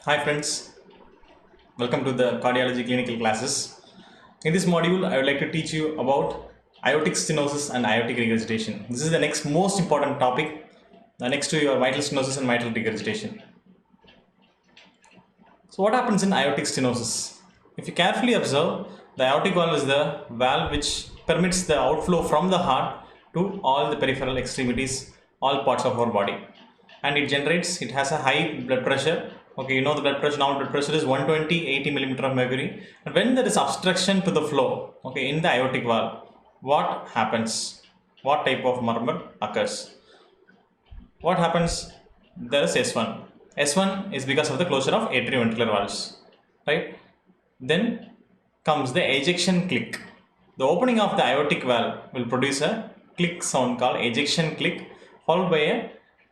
Hi friends, welcome to the cardiology clinical classes. In this module, I would like to teach you about aortic stenosis and aortic regurgitation. This is the next most important topic next to your mitral stenosis and mitral regurgitation. So what happens in aortic stenosis? If you carefully observe, the aortic valve is the valve which permits the outflow from the heart to all the peripheral extremities, all parts of our body. And it has a high blood pressure. Okay, you know the blood pressure, normal blood pressure is 120/80 millimeter of mercury. And when there is obstruction to the flow, okay, in the aortic valve, what happens? What type of murmur occurs? What happens? There is S1. S1 is because of the closure of atrioventricular valves, right? Then comes the ejection click. The opening of the aortic valve will produce a click sound called ejection click, followed by a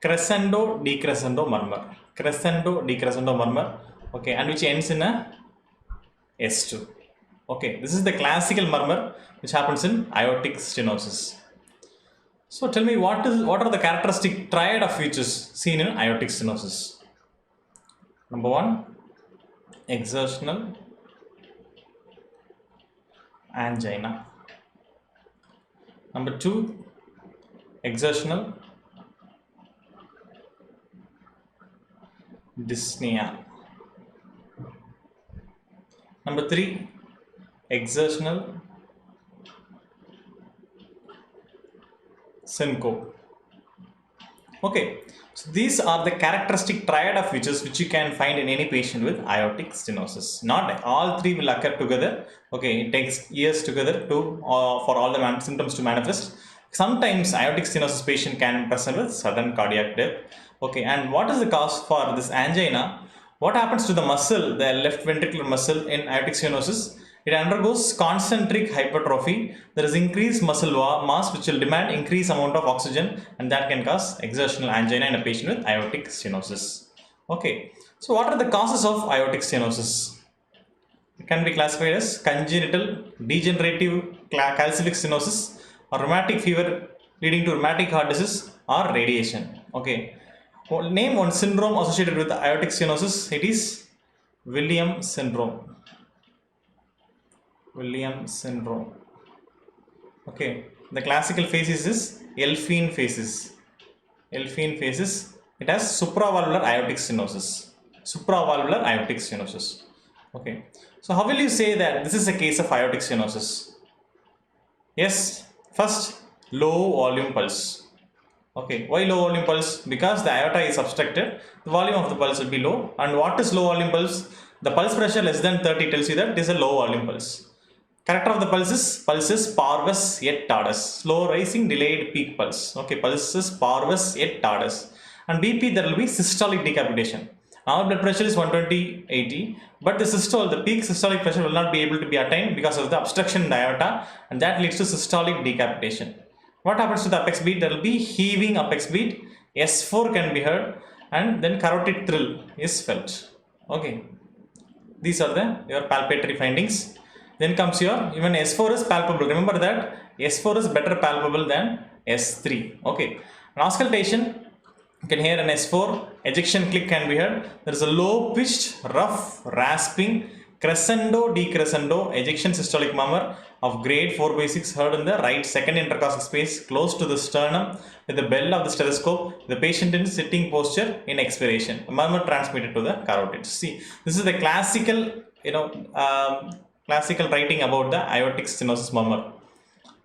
crescendo decrescendo murmur. Crescendo decrescendo murmur, okay, and which ends in a S2. Okay, this is the classical murmur which happens in aortic stenosis. So tell me, what are the characteristic triad of features seen in aortic stenosis? Number one, exertional angina. Number two, exertional dyspnea. Number three, exertional syncope. Okay, so these are the characteristic triad of features which you can find in any patient with aortic stenosis. Not all three will occur together. Okay, it takes years together to for all the symptoms to manifest. Sometimes aortic stenosis patient can present with sudden cardiac death. Okay, and what is the cause for this angina? What happens to the muscle, the left ventricular muscle in aortic stenosis? It undergoes concentric hypertrophy. There is increased muscle mass which will demand increased amount of oxygen, and that can cause exertional angina in a patient with aortic stenosis. Okay, so what are the causes of aortic stenosis? It can be classified as congenital degenerative calcific stenosis, or rheumatic fever leading to rheumatic heart disease, or radiation. Okay, well, name one syndrome associated with aortic stenosis. It is Williams syndrome. Williams syndrome. Okay, the classical phases is Elfine phases. Elfine phases. It has supravalvular aortic stenosis. Supravalvular aortic stenosis. Okay, so how will you say that this is a case of aortic stenosis? Yes, first, low volume pulse. Okay, why low volume pulse? Because the aorta is obstructed, the volume of the pulse will be low. And what is low volume pulse? The pulse pressure less than 30 tells you that it is a low volume pulse. Character of the pulse is parvus yet tardus, slow rising delayed peak pulse. Okay, pulse is parvus yet tardus. And BP, there will be systolic decapitation. Our blood pressure is 120/80, but the peak systolic pressure will not be able to be attained because of the obstruction in the aorta, and that leads to systolic decapitation. What happens to the apex beat? There will be heaving apex beat, S4 can be heard, and then carotid thrill is felt. Okay, these are your palpatory findings. Then comes even S4 is palpable. Remember that S4 is better palpable than S3. Okay, an auscultation, you can hear an S4, ejection click can be heard. There is a low pitched, rough, rasping, crescendo decrescendo ejection systolic murmur of grade 4/6 heard in the right second intercostal space close to the sternum with the bell of the stethoscope, the patient in sitting posture in expiration. The murmur transmitted to the carotid. See, this is the classical, classical writing about the aortic stenosis murmur.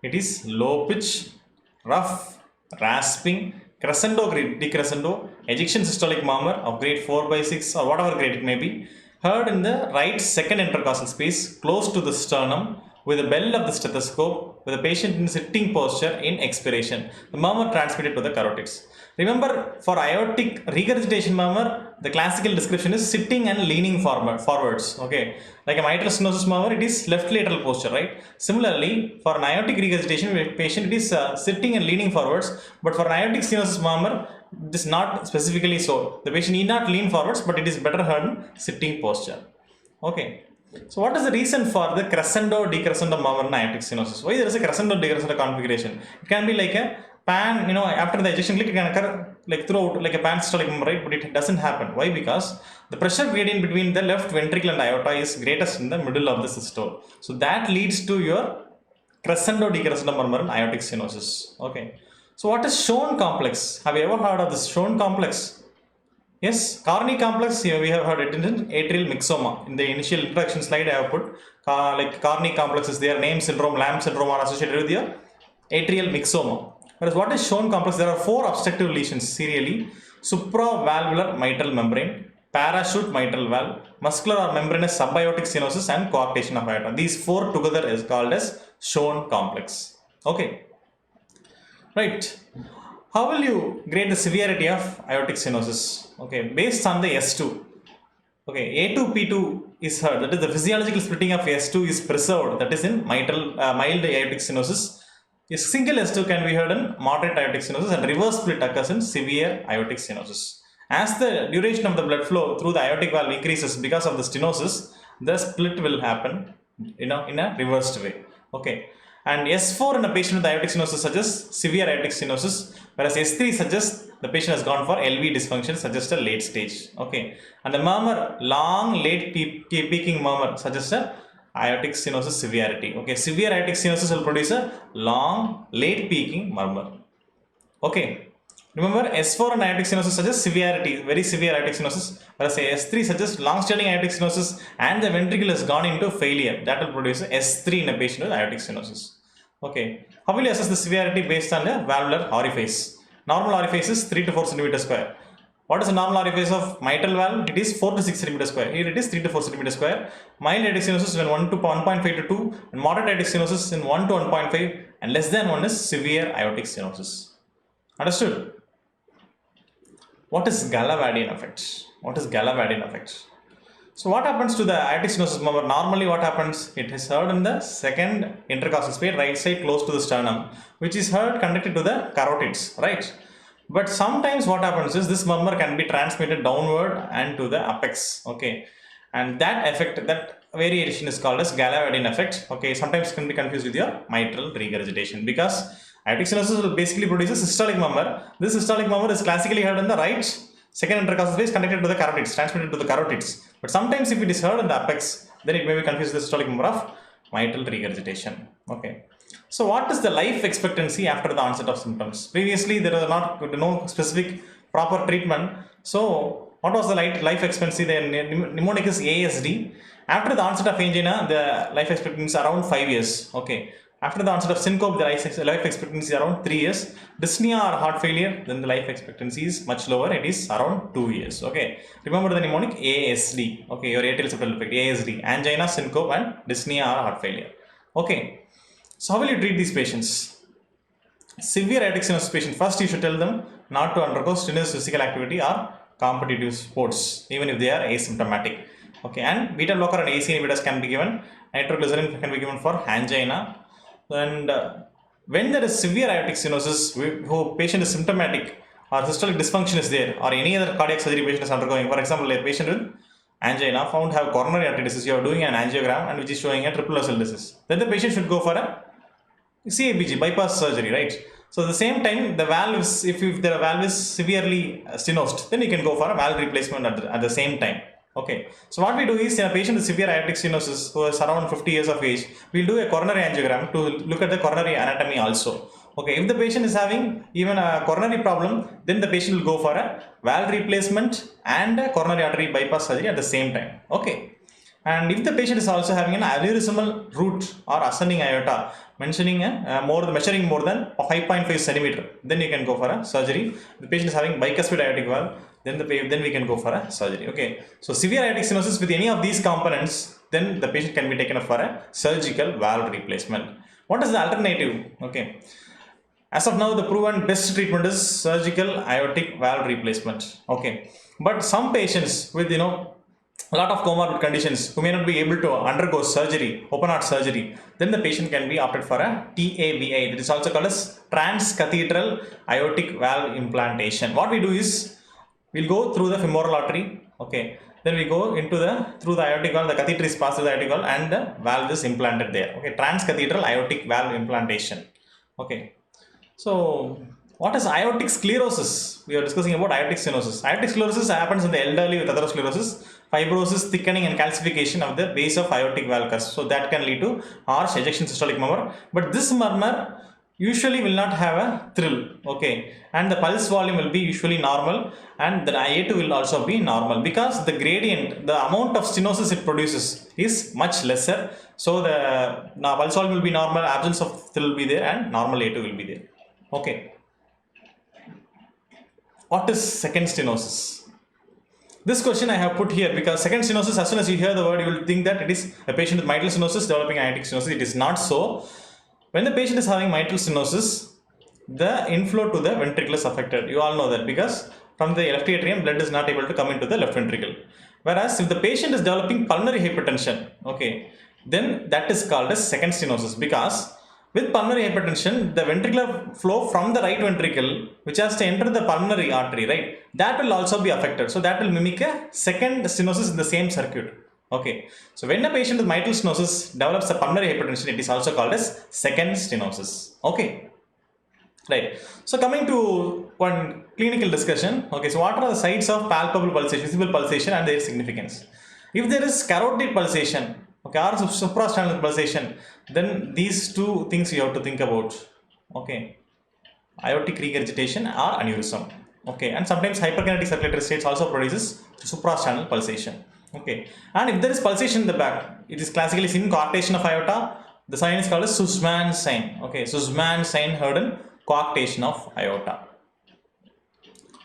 It is low pitch, rough, rasping, crescendo decrescendo ejection systolic murmur of grade 4/6 or whatever grade it may be, heard in the right second intercostal space close to the sternum with the bell of the stethoscope with the patient in sitting posture in expiration. The murmur transmitted to the carotids. Remember, for aortic regurgitation murmur, the classical description is sitting and leaning forwards. Okay, like a mitral stenosis murmur, it is left lateral posture, right? Similarly, for an aortic regurgitation patient, it is sitting and leaning forwards. But for an aortic stenosis murmur, it is not specifically so. The patient need not lean forwards, but it is better heard in sitting posture. Okay. So what is the reason for the crescendo decrescendo murmur in aortic stenosis? Why there is a crescendo decrescendo configuration? It can be like a pan, after the ejection click, it can occur like throughout, like a pan-systolic murmur, right? But it doesn't happen. Why? Because the pressure gradient between the left ventricle and aorta is greatest in the middle of the systole. So that leads to your Crescendo Decrescendo murmur and aortic stenosis. Okay. So what is Shone complex? Have you ever heard of this Shone complex? Yes, Carney complex, here we have heard it in atrial myxoma. In the initial introduction slide I have put like Carney complex is there, name syndrome, Lamb syndrome are associated with your atrial myxoma. Whereas what is Shone complex? There are 4 obstructive lesions serially: supravalvular mitral membrane, parachute mitral valve, muscular or membranous subaortic stenosis, and coarctation of aorta. These 4 together is called as Shone complex. Okay, right. How will you grade the severity of aortic stenosis? Okay, based on the S2. Okay, A2P2 is heard, that is the physiological splitting of S2 is preserved, that is in mitral mild aortic stenosis. A single S2 can be heard in moderate aortic stenosis, and reverse split occurs in severe aortic stenosis. As the duration of the blood flow through the aortic valve increases because of the stenosis, the split will happen in a reversed way. Okay. And S4 in a patient with aortic stenosis suggests severe aortic stenosis, whereas S3 suggests the patient has gone for LV dysfunction, suggests a late stage. Okay. And the murmur, long late peaking murmur, suggests a aortic stenosis severity. Okay. Severe aortic stenosis will produce a long late peaking murmur. Okay. Remember, S4 and aortic stenosis suggests severity, very severe aortic stenosis, whereas S3 suggests long-standing aortic stenosis and the ventricle has gone into failure. That will produce S3 in a patient with aortic stenosis. Okay. How will you assess the severity? Based on the valvular orifice. Normal orifice is 3 to 4 cm square. What is the normal orifice of mitral valve? It is 4 to 6 cm square. Here it is 3 to 4 cm square. Mild aortic stenosis when 1 to 1.5 to 2, and moderate aortic stenosis in 1 to 1.5, and less than 1 is severe aortic stenosis. Understood? What is Gallavardin effect? What is Gallavardin effect? So what happens to the aortic stenosis murmur? Normally what happens? It is heard in the second intercostal space, right side close to the sternum, which is heard connected to the carotids, right? But sometimes what happens is this murmur can be transmitted downward and to the apex, okay? And that effect, that variation is called as Gallavardin effect, okay? Sometimes can be confused with your mitral regurgitation, because aortic stenosis will basically produce a systolic murmur. This systolic murmur is classically heard in the right second intercostal space connected to the carotids, transmitted to the carotids. But sometimes if it is heard in the apex, then it may be confused with the systolic murmur of mitral regurgitation. Okay. So what is the life expectancy after the onset of symptoms? Previously there was no specific proper treatment. So what was the life expectancy? The mnemonic is ASD. After the onset of angina, the life expectancy is around 5 years. Okay. After the onset of syncope, the life expectancy is around 3 years. Dyspnea or heart failure, then the life expectancy is much lower. It is around 2 years. Okay. Remember the mnemonic ASD. Okay. Your atrial septal defect. ASD. Angina, syncope, and dyspnea or heart failure. Okay. So how will you treat these patients? Severe aortic stenosis patient, first you should tell them not to undergo strenuous physical activity or competitive sports, even if they are asymptomatic. Okay. And beta blocker and AC inhibitors can be given. Nitroglycerin can be given for angina. And when there is severe aortic stenosis, who patient is symptomatic or systolic dysfunction is there, or any other cardiac surgery patient is undergoing, for example, a patient with angina found to have coronary artery disease, you are doing an angiogram and which is showing a triple vessel disease, then the patient should go for a CABG, bypass surgery, right? So at the same time, the valve is, if the valve is severely stenosed, then you can go for a valve replacement at the same time. Okay, so what we do is in a patient with severe aortic stenosis who is around 50 years of age, we'll do a coronary angiogram to look at the coronary anatomy also. Okay, if the patient is having even a coronary problem, then the patient will go for a valve replacement and a coronary artery bypass surgery at the same time. Okay, and if the patient is also having an aneurysmal root or ascending aorta, measuring more than 5.5 centimeter, then you can go for a surgery. If the patient is having bicuspid aortic valve, then we can go for a surgery. Okay, so severe aortic stenosis with any of these components, then the patient can be taken up for a surgical valve replacement. What is the alternative? Okay, as of now the proven best treatment is surgical aortic valve replacement. Okay, but some patients with a lot of comorbid conditions who may not be able to undergo surgery, open heart surgery, then the patient can be opted for a TAVI, that is also called as transcatheteral aortic valve implantation. What we do is, we'll go through the femoral artery, okay, then we go into through the aortic valve, the catheter is passed through the aortic valve and the valve is implanted there. Okay, transcatheteral aortic valve implantation. Okay, so What is aortic sclerosis? We are discussing about aortic stenosis. Aortic sclerosis happens in the elderly with atherosclerosis, fibrosis, thickening and calcification of the base of aortic valve crest. So that can lead to harsh ejection systolic murmur. But this murmur usually will not have a thrill, okay, and the pulse volume will be usually normal, and the A2 will also be normal because the gradient, the amount of stenosis it produces is much lesser. So the pulse volume will be normal, absence of thrill will be there, and normal A2 will be there. Okay. What is second stenosis? This question I have put here because second stenosis, as soon as you hear the word, you will think that it is a patient with mitral stenosis developing aortic stenosis. It is not so. When the patient is having mitral stenosis, the inflow to the ventricle is affected. You all know that because from the left atrium, blood is not able to come into the left ventricle. Whereas if the patient is developing pulmonary hypertension, okay, then that is called as second stenosis, because with pulmonary hypertension, the ventricular flow from the right ventricle, which has to enter the pulmonary artery, right, that will also be affected. So that will mimic a second stenosis in the same circuit. Okay, so when a patient with mitral stenosis develops a pulmonary hypertension, it is also called as second stenosis. Okay, right. So coming to one clinical discussion. Okay, so what are the sites of palpable pulsation, visible pulsation, and their significance? If there is carotid pulsation, okay, or suprasternal pulsation, then these two things you have to think about. Okay, aortic regurgitation or aneurysm. Okay, and sometimes hyperkinetic circulatory states also produces suprasternal pulsation. Okay, and if there is pulsation in the back, it is classically seen in coarctation of aorta. The sign is called as Sussman sign. Okay, Sussman sign heard in coarctation of aorta.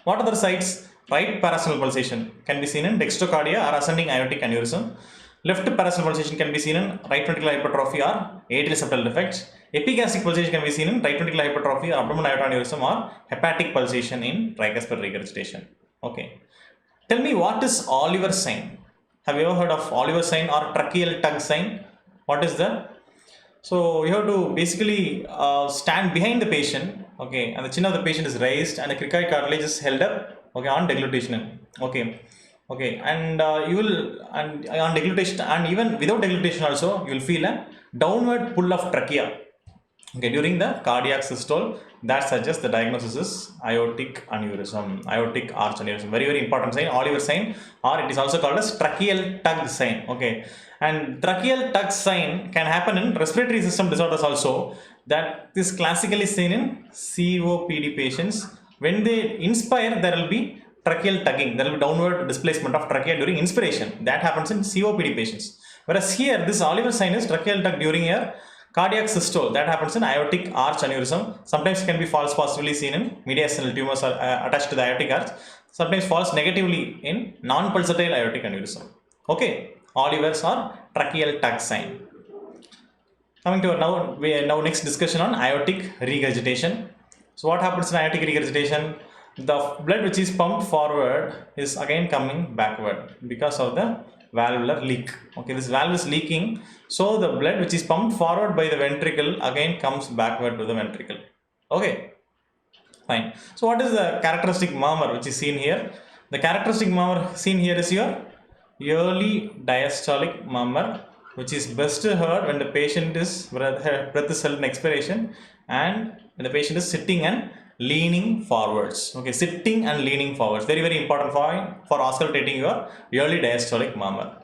What other sites? Right parasternal pulsation can be seen in dextrocardia or ascending aortic aneurysm. Left parasternal pulsation can be seen in right ventricular hypertrophy or atrial septal defects. Epigastric pulsation can be seen in right ventricular hypertrophy or abdominal aorta aneurysm, or hepatic pulsation in tricuspid regurgitation. Okay, tell me, what is Oliver sign? Have you ever heard of Oliver sign or tracheal tug sign? What is that? So you have to basically stand behind the patient, okay, and the chin of the patient is raised and the cricoid cartilage is held up, okay, on deglutition. Okay, okay, and you will, and on deglutition, and even without deglutition also, you will feel a downward pull of trachea, okay, during the cardiac systole. That suggests the diagnosis is aortic aneurysm, aortic arch aneurysm. Very, very important sign, Oliver sign, or it is also called as tracheal tug sign. Okay, and tracheal tug sign can happen in respiratory system disorders also. That is classically seen in COPD patients. When they inspire, there will be tracheal tugging, there will be downward displacement of trachea during inspiration. That happens in COPD patients. Whereas here, this Oliver sign is tracheal tug during a cardiac systole. That happens in aortic arch aneurysm. Sometimes it can be false positively seen in mediastinal tumors are attached to the aortic arch. Sometimes false negatively in non-pulsatile aortic aneurysm. Okay, Oliver's or tracheal tug sign. Coming to now next discussion on aortic regurgitation. So what happens in aortic regurgitation? The blood which is pumped forward is again coming backward because of the valvular leak. Okay, this valve is leaking, so the blood which is pumped forward by the ventricle again comes backward to the ventricle. Okay, fine. So what is the characteristic murmur which is seen here? The characteristic murmur seen here is your early diastolic murmur, which is best heard when the patient is breath is held in expiration, and when the patient is sitting and leaning forwards. Okay, sitting and leaning forwards. Very, very important point for auscultating your early diastolic murmur.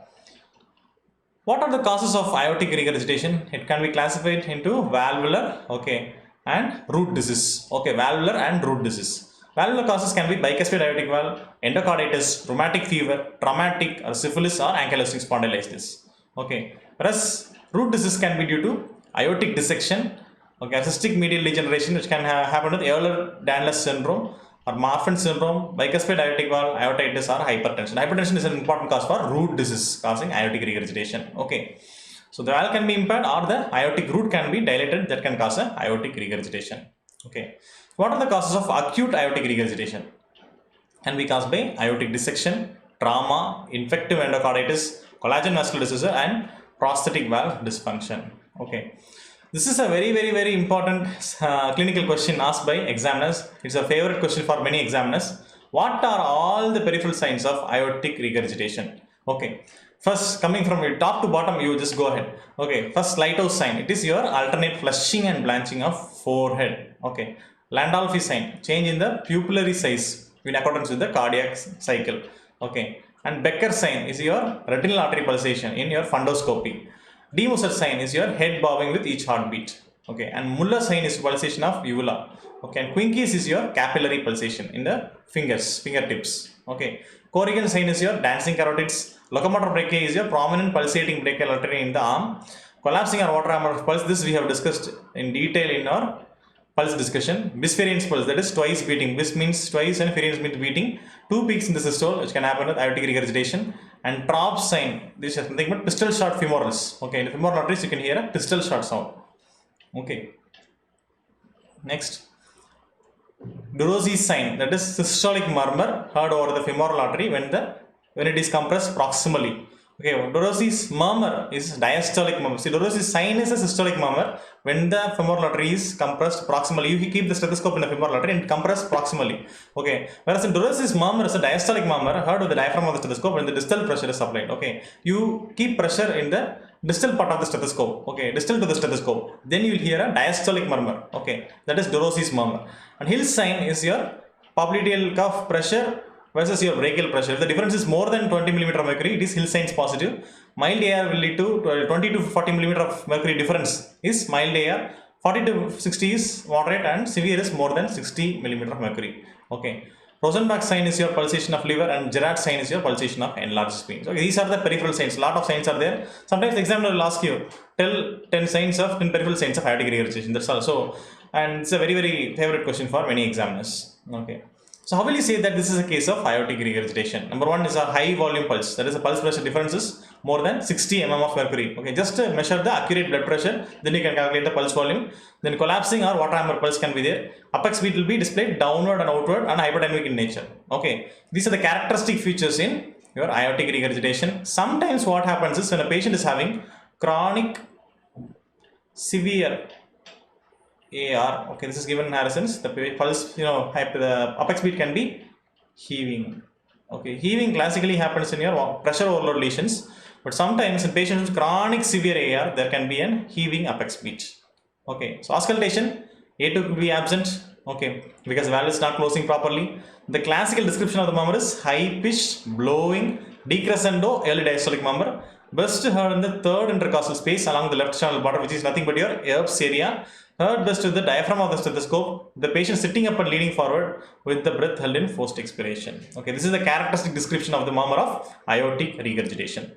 What are the causes of aortic regurgitation? It can be classified into valvular, okay, and root disease. Okay, valvular and root disease. Valvular causes can be bicuspid aortic valve, endocarditis, rheumatic fever, traumatic or syphilis or ankylosing spondylitis. Okay, whereas root disease can be due to aortic dissection, okay, cystic medial degeneration, which can happen with Ehlers-Danlos syndrome or Marfan syndrome, bicuspid aortic valve, aortitis, or hypertension. Hypertension is an important cause for root disease causing aortic regurgitation. Okay, so the valve can be impaired or the aortic root can be dilated, that can cause a aortic regurgitation. Okay, what are the causes of acute aortic regurgitation? Can be caused by aortic dissection, trauma, infective endocarditis, collagen vascular disease, and prosthetic valve dysfunction. Okay, this is a very, very, very important clinical question asked by examiners. It's a favorite question for many examiners. What are all the peripheral signs of aortic regurgitation? Okay, first, coming from top to bottom, you just go ahead. Okay, first, lighthouse sign. It is your alternate flushing and blanching of forehead. Okay, Landolfi sign, change in the pupillary size in accordance with the cardiac cycle. Okay, and Becker sign is your retinal artery pulsation in your fundoscopy. De Musser sign is your head bobbing with each heartbeat. Okay, and Muller sign is pulsation of uvula. Okay, and Quincke's is your capillary pulsation in the fingertips. Okay, Corrigan sign is your dancing carotids. Locomotor brachii is your prominent pulsating brachial artery in the arm. Collapsing or water hammer pulse, this we have discussed in detail in our pulse discussion. Bisferiens pulse, that is twice beating. Bis means twice and feriens means beating. Two peaks in the systole, which can happen with aortic regurgitation. And Traub sign, this is nothing but pistol shot femorals. Okay, in the femoral arteries you can hear a pistol shot sound. Okay. Next, Durosi's sign, that is systolic murmur heard over the femoral artery when it is compressed proximally. Okay, Durosi's murmur is diastolic murmur. See, Durosi's sign is a systolic murmur when the femoral artery is compressed proximally. You keep the stethoscope in the femoral artery and compress proximally. Okay, whereas in Durosi's murmur is a diastolic murmur heard with the diaphragm of the stethoscope when the distal pressure is applied. Okay, you keep pressure in the distal part of the stethoscope. Okay, distal to the stethoscope. Then you will hear a diastolic murmur. Okay, that is Durosi's murmur. And Hill's sign is your popliteal cuff pressure versus your brachial pressure. If the difference is more than 20 mm of mercury, it is Hill signs positive. Mild AR will lead to 20 to 40 mm of mercury difference is mild AR. 40 to 60 is moderate and severe is more than 60 mm of mercury. Okay. Rosenbach sign is your pulsation of liver and Gerard sign is your pulsation of enlarged spleen. So these are the peripheral signs. Lot of signs are there. Sometimes the examiner will ask you, tell 10 peripheral signs of aortic regurgitation. That's also, and it's a very, very favorite question for many examiners. Okay. So how will you say that this is a case of aortic regurgitation? Number one is a high volume pulse. That is, the pulse pressure difference is more than 60 mm of mercury. Okay, just measure the accurate blood pressure, then you can calculate the pulse volume. Then collapsing or water hammer pulse can be there. Apex beat will be displayed downward and outward and hyperdynamic in nature. Okay, these are the characteristic features in your aortic regurgitation. Sometimes what happens is when a patient is having chronic severe AR, okay, this is given in Harrison's, the pulse, the apex beat can be heaving. Okay, heaving classically happens in your pressure overload lesions, but sometimes in patients with chronic severe AR, there can be an heaving apex beat. Okay, so auscultation, A2 could be absent, okay, because valve is not closing properly. The classical description of the murmur is high pitched, blowing, decrescendo, early diastolic murmur, best heard in the third intercostal space along the left channel border, which is nothing but your Erb's area. Heard best with the diaphragm of the stethoscope, the patient sitting up and leaning forward with the breath held in forced expiration. Okay, this is the characteristic description of the murmur of aortic regurgitation.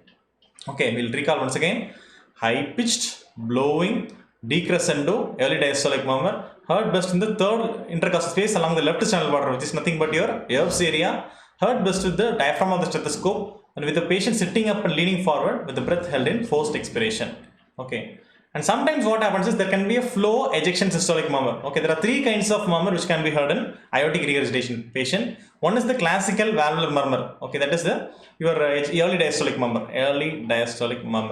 Okay, we'll recall once again. High pitched, blowing, decrescendo, early diastolic murmur, heard best in the third intercostal space along the left channel border, which is nothing but your Erb's area. Heard best with the diaphragm of the stethoscope and with the patient sitting up and leaning forward with the breath held in forced expiration. Okay. And sometimes what happens is there can be a flow ejection systolic murmur. Okay, there are three kinds of murmur which can be heard in aortic regurgitation patient. One is the classical valvular murmur. Okay, that is your early diastolic murmur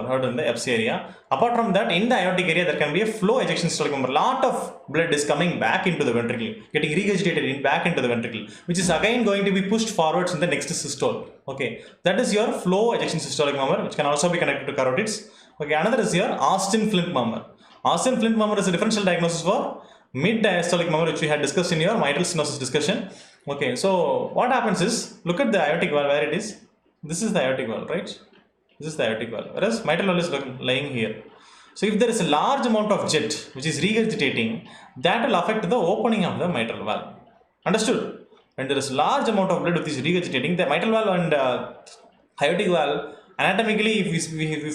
heard in the Erb's area. Apart from that, in the aortic area, there can be a flow ejection systolic murmur. Lot of blood is coming back into the ventricle, getting regurgitated back into the ventricle, which is again going to be pushed forwards in the next systole. Okay, that is your flow ejection systolic murmur, which can also be connected to carotids. Okay, another is your Austin-Flint murmur. Austin-Flint murmur is a differential diagnosis for mid-diastolic murmur, which we had discussed in your mitral stenosis discussion. Okay, so what happens is, look at the aortic valve where it is. This is the aortic valve, right? This is the aortic valve, whereas mitral valve is lying here. So if there is a large amount of jet which is regurgitating, that will affect the opening of the mitral valve. Understood? When there is large amount of blood which is regurgitating, the mitral valve and aortic valve, anatomically, if we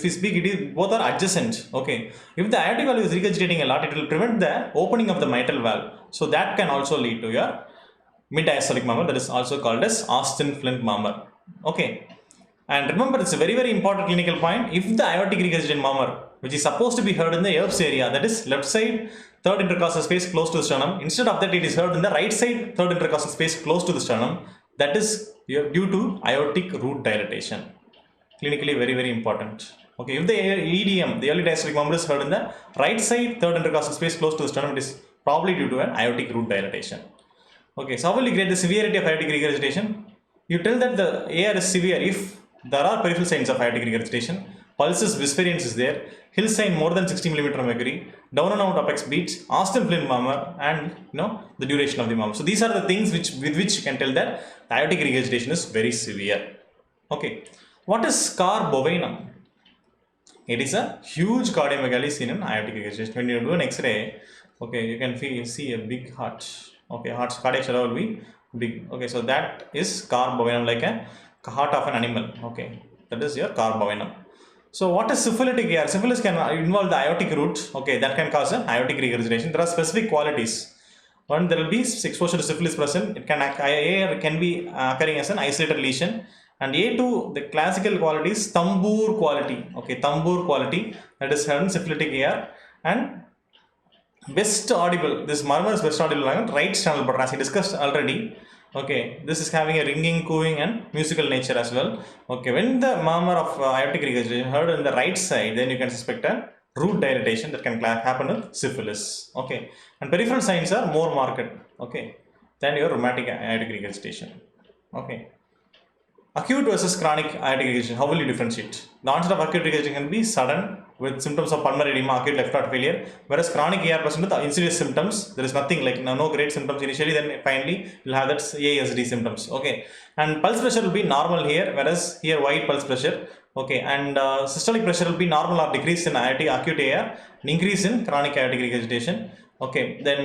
speak, it is both are adjacent. Okay, if the aortic valve is regurgitating a lot, it will prevent the opening of the mitral valve. So that can also lead to your mid-diastolic murmur, that is also called as Austin-Flint murmur. Okay, and remember, it's a very, very important clinical point. If the aortic regurgitation murmur, which is supposed to be heard in the Erb's area, that is left side third intercostal space close to the sternum, instead of that it is heard in the right side third intercostal space close to the sternum, that is due to aortic root dilatation. Clinically very, very important. Okay, if the EDM, the early diastolic murmur is heard in the right side third intercostal space close to the sternum, it is probably due to an aortic root dilatation. Okay, so how will you grade the severity of aortic regurgitation? You tell that the AR is severe if there are peripheral signs of aortic regurgitation, pulses viscerians is there, hill sign more than 60 millimeter mercury, down and out apex beats, Austin Flint murmur, and the duration of the murmur. So these are the things with which you can tell that the aortic regurgitation is very severe. Okay, what is Cor Bovinum? It is a huge cardiomegaly seen in aortic regurgitation. When you do an X-ray, okay, you can see a big heart. Okay, heart's cardiac shadow will be big. Okay, so that is Cor Bovinum, like a heart of an animal. Okay, that is your Cor Bovinum. So what is syphilitic AR? Syphilis can involve the aortic root. Okay, that can cause an aortic regurgitation. There are specific qualities. One, there will be exposure to syphilis present. It can AR can be occurring as an isolated lesion. And A2, the classical quality is tambour quality. Okay, tambour quality, that is having syphilitic AR. And best audible, this murmur is best audible on right sternal border, as I discussed already. Okay, this is having a ringing, cooing, and musical nature as well. Okay, when the murmur of aortic regurgitation heard on the right side, then you can suspect a root dilatation that can happen with syphilis. Okay, and peripheral signs are more marked. Okay, than your rheumatic aortic regurgitation. Okay. Acute versus chronic aortic regurgitation, how will you differentiate? The onset of acute regurgitation can be sudden with symptoms of pulmonary edema, acute left heart failure, whereas chronic AR present with insidious symptoms. There is nothing like no great symptoms initially, then finally you'll have that ASD symptoms. Okay, and pulse pressure will be normal here, whereas here wide pulse pressure. Okay, and systolic pressure will be normal or decrease in acute AR, and increase in chronic aortic regurgitation. Okay, then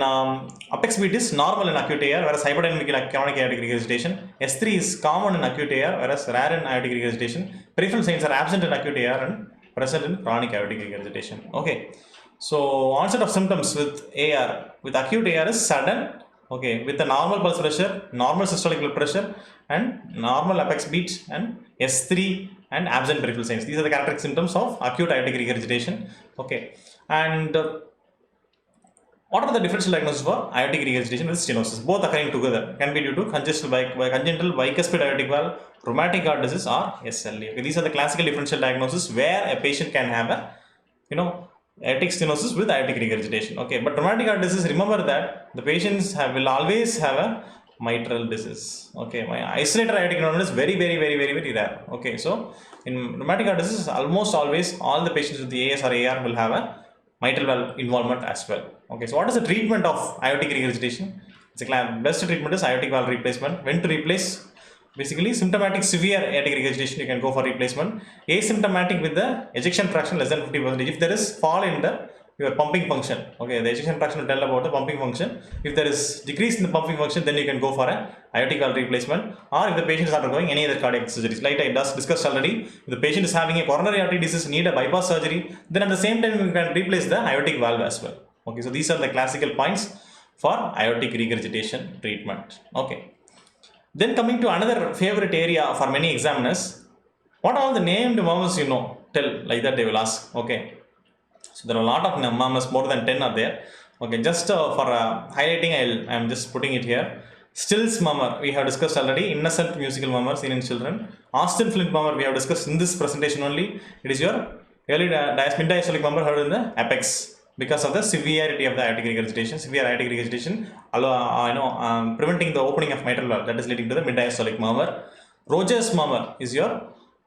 apex beat is normal in acute AR, whereas hyperdynamic in chronic aortic regurgitation. S3 is common in acute AR, whereas rare in aortic regurgitation. Peripheral signs are absent in acute AR and present in chronic aortic regurgitation. Okay, so onset of symptoms with AR, with acute AR is sudden. Okay, with the normal pulse pressure, normal systolic blood pressure, and normal apex beat, and S3 and absent peripheral signs. These are the characteristic symptoms of acute aortic regurgitation. Okay, and what are the differential diagnoses for aortic regurgitation with stenosis? Both occurring together, can be due to congenital bicuspid aortic valve, rheumatic heart disease, or SLE. Okay, these are the classical differential diagnoses where a patient can have a aortic stenosis with aortic regurgitation. Okay, but rheumatic heart disease, remember that the patients will always have a mitral disease. Okay, my isolated aortic nodule is very rare. Okay, so in rheumatic heart disease, almost always all the patients with the AS or AR will have a mitral valve involvement as well. Okay, so what is the treatment of aortic regurgitation? It's a best treatment is aortic valve replacement. When to replace? Basically, symptomatic severe aortic regurgitation, you can go for replacement. Asymptomatic with the ejection fraction less than 50%. If there is fall in your pumping function, okay, the ejection fraction will tell about the pumping function. If there is decrease in the pumping function, then you can go for a aortic valve replacement. Or if the patient is undergoing any other cardiac surgeries, like I discussed already, if the patient is having a coronary artery disease, need a bypass surgery, then at the same time you can replace the aortic valve as well. Okay, so these are the classical points for aortic regurgitation treatment. Okay. Then coming to another favorite area for many examiners, what are all the named murmurs you know? Tell, like that they will ask. Okay, so there are a lot of murmurs, more than 10 are there. Okay, just for highlighting, I am just putting it here. Stills murmur, we have discussed already. Innocent musical murmur seen in children. Austin Flint murmur, we have discussed in this presentation only. It is your early mid-diastolic murmur heard in the apex. Because of the severity of the aortic regurgitation, severe aortic regurgitation, preventing the opening of mitral valve, that is leading to the mid-diastolic murmur. Rajah's murmur is your,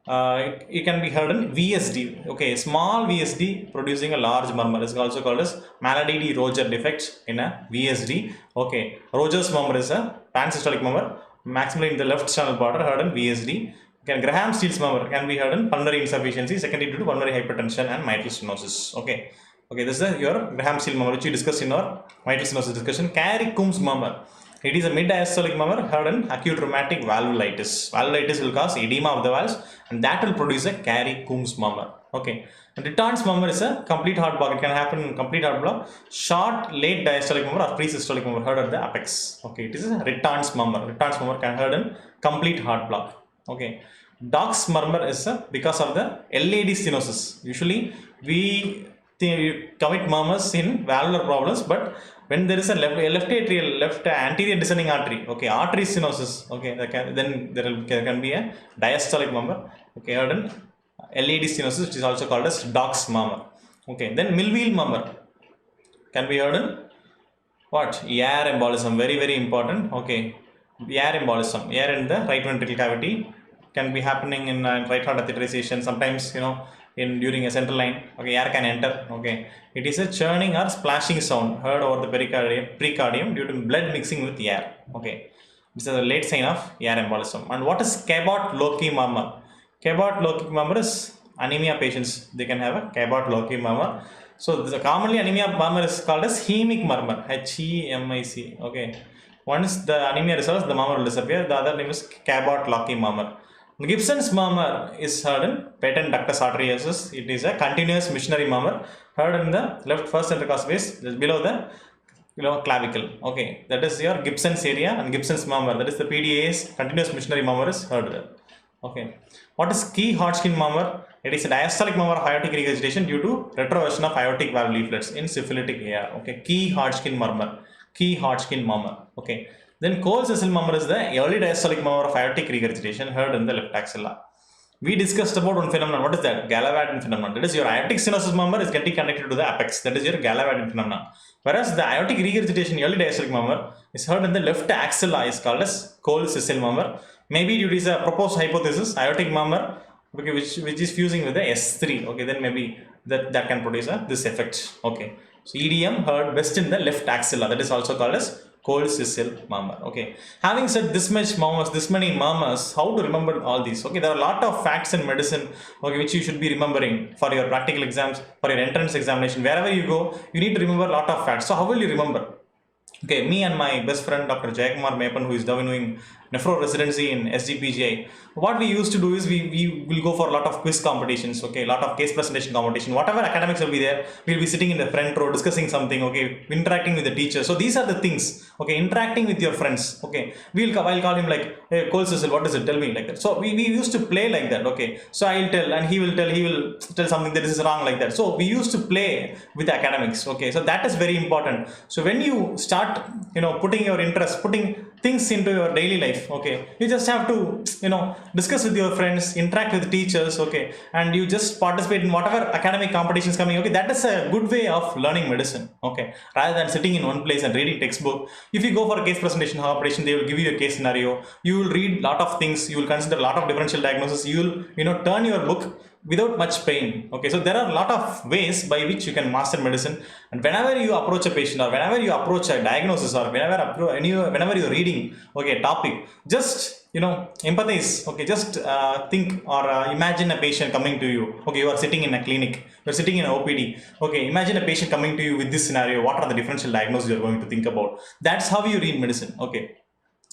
it can be heard in VSD. Okay, small VSD producing a large murmur is also called as Malady-Roger defect in a VSD. Okay, Rajah's murmur is a pansystolic murmur, maximally in the left channel border, heard in VSD. Okay, Graham-Steele's murmur can be heard in pulmonary insufficiency, secondary due to pulmonary hypertension and mitral stenosis. Okay. Okay, this is your Graham-Steele murmur, which we discussed in our mitral stenosis discussion. Carey-Coombs murmur. It is a mid-diastolic murmur heard in acute rheumatic valvulitis. Valvulitis will cause edema of the valves, and that will produce a Carey-Coombs murmur. Okay. And Ritard's murmur is a complete heart block. It can happen in complete heart block. Short, late diastolic murmur or pre-systolic murmur heard at the apex. Okay, it is a Ritard's murmur. Ritard's murmur can heard in complete heart block. Okay. Dock's murmur is because of the LAD stenosis. Usually, we commit murmurs in valvular problems, but when there is a left anterior descending artery, okay, artery stenosis, okay, then there can be a diastolic murmur, okay, heard in LAD stenosis, which is also called as Dock's murmur. Okay, then Millwheel murmur can be heard in what? Air embolism, very important. Okay, air embolism, air in the right ventricle cavity can be happening in right heart catheterization. Sometimes during a central line. Okay, air can enter. Okay, it is a churning or splashing sound heard over the precardium due to blood mixing with air. Okay, this is a late sign of air embolism. And what is Cabot-Lowkey murmur? Cabot-Lowkey murmur is anemia patients. They can have a Cabot-Lowkey murmur. So commonly anemia murmur is called as hemic murmur, H-E-M-I-C. Okay, once the anemia resolves, the murmur will disappear. The other name is Cabot-Lowkey murmur. Gibson's murmur is heard in patent ductus arteriosus. It is a continuous missionary murmur heard in the left first intercostal space below the clavicle. Okay, that is your Gibson's area and Gibson's murmur. That is the PDA's continuous missionary murmur is heard there. Okay, what is key Hodgkin murmur? It is a diastolic murmur of aortic regurgitation due to retroversion of aortic valve leaflets in syphilitic AR. Okay, key Hodgkin murmur. Key Hodgkin murmur. Okay. Then Cole-Cecil murmur is the early diastolic murmur of aortic regurgitation heard in the left axilla. We discussed about one phenomenon. What is that? Gallavardin phenomenon. That is your aortic stenosis murmur is getting connected to the apex. That is your Gallavardin phenomenon. Whereas the aortic regurgitation early diastolic murmur is heard in the left axilla is called as Cole-Cecil murmur. Maybe due to a proposed hypothesis, aortic murmur, okay, which is fusing with the S3. Okay, then maybe that can produce this effect. Okay, so EDM heard best in the left axilla. That is also called as Cole-Cecil murmur. Okay, having said this many murmurs, how to remember all these? Okay, there are a lot of facts in medicine, okay, which you should be remembering for your practical exams, for your entrance examination. Wherever you go, you need to remember a lot of facts. So how will you remember? Okay, me and my best friend Dr. Jayakumar Mepan, who is now doing nephro residency in SGPGI, what we used to do is we will go for a lot of quiz competitions, okay, a lot of case presentation competition, whatever academics will be there, we'll be sitting in the front row discussing something, okay, interacting with the teacher. So these are the things, okay, interacting with your friends, okay, I'll call him like, hey, Cole-Cecil, what is it, tell me, like that. So we used to play like that, okay, so I'll tell and he will tell something that is wrong like that. So we used to play with academics, okay, so that is very important. So when you start, putting your interest, putting things into your daily life, okay, you just have to discuss with your friends, interact with teachers, okay, and you just participate in whatever academic competitions coming, okay, that is a good way of learning medicine, okay, rather than sitting in one place and reading textbook. If you go for a case presentation competition, they will give you a case scenario, you will read a lot of things, you will consider a lot of differential diagnosis, you will turn your book without much pain. Okay, so there are a lot of ways by which you can master medicine, and whenever you approach a patient or whenever you approach a diagnosis or whenever you're reading, okay, a topic, just empathize, okay, just think or imagine a patient coming to you. Okay, you are sitting in a clinic, you're sitting in an OPD, okay, imagine a patient coming to you with this scenario. What are the differential diagnoses you're going to think about? That's how you read medicine. Okay,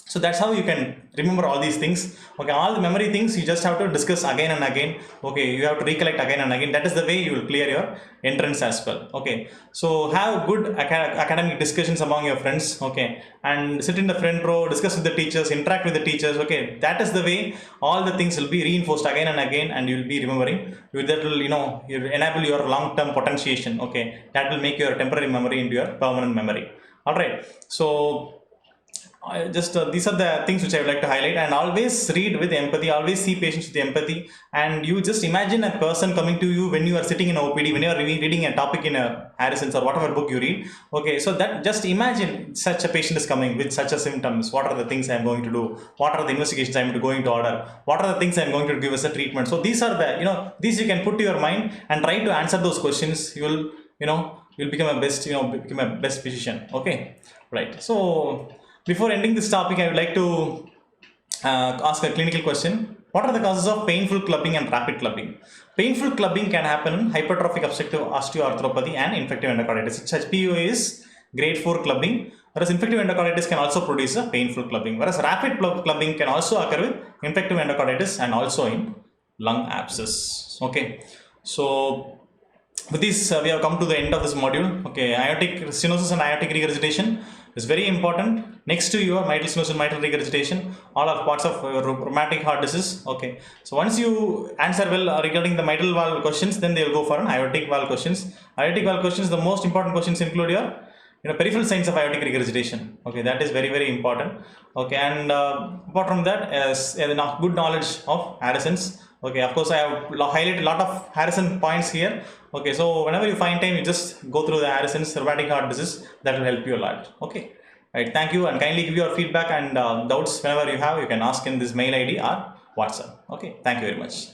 so that's how you can remember all these things. Okay, all the memory things you just have to discuss again and again. Okay, you have to recollect again and again. That is the way you will clear your entrance as well. Okay, so have good academic discussions among your friends. Okay, and sit in the front row, discuss with the teachers, interact with the teachers. Okay, that is the way all the things will be reinforced again and again, and you will be remembering. That will enable your long-term potentiation. Okay, that will make your temporary memory into your permanent memory. All right, so these are the things which I would like to highlight. And always read with empathy, always see patients with empathy, and you just imagine a person coming to you when you are sitting in OPD, when you are reading a topic in a Harrison's or whatever book you read. Okay, so that just imagine such a patient is coming with such a symptoms. What are the things I am going to do? What are the investigations I am going to order? What are the things I am going to give as a treatment? So these are the these you can put to your mind and try to answer those questions. You will you'll become a best become a best physician. Okay, right. So before ending this topic, I would like to ask a clinical question. What are the causes of painful clubbing and rapid clubbing? Painful clubbing can happen in hypertrophic obstructive osteoarthropathy and infective endocarditis. HPO is grade 4 clubbing, whereas infective endocarditis can also produce a painful clubbing, whereas rapid clubbing can also occur with infective endocarditis and also in lung abscess. Okay, so with this we have come to the end of this module. Okay, aortic stenosis and aortic regurgitation is very important. Next to your mitral stenosis and mitral regurgitation, all are parts of rheumatic heart disease. Okay, so once you answer well regarding the mitral valve questions, then they will go for an aortic valve questions. Aortic valve questions, the most important questions include your peripheral signs of aortic regurgitation. Okay, that is very, very important. Okay, and apart from that, as good knowledge of Harrison's. Okay, of course I have highlighted a lot of Harrison points here. Okay, so whenever you find time, you just go through the Harrison's rheumatic heart disease. That will help you a lot. Okay, right, thank you, and kindly give your feedback and doubts whenever you have. You can ask in this mail ID or WhatsApp. Okay, thank you very much.